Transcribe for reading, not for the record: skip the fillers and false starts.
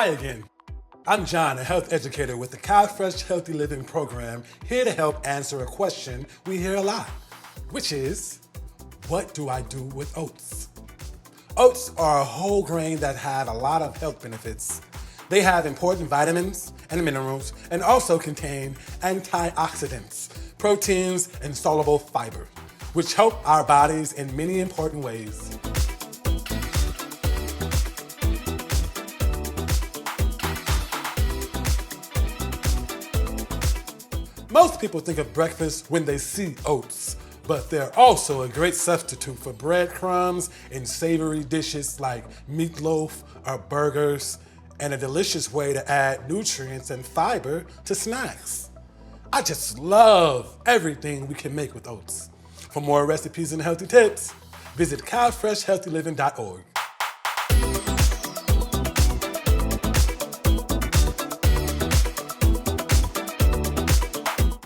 Hi again. I'm John, a health educator with the CalFresh Healthy Living Program, here to help answer a question we hear a lot, which is, what do I do with oats? Oats are a whole grain that have a lot of health benefits. They have important vitamins and minerals and also contain antioxidants, proteins, and soluble fiber, which help our bodies in many important ways. Most people think of breakfast when they see oats, but they're also a great substitute for breadcrumbs in savory dishes like meatloaf or burgers, and a delicious way to add nutrients and fiber to snacks. I just love everything we can make with oats. For more recipes and healthy tips, visit calfreshhealthyliving.org.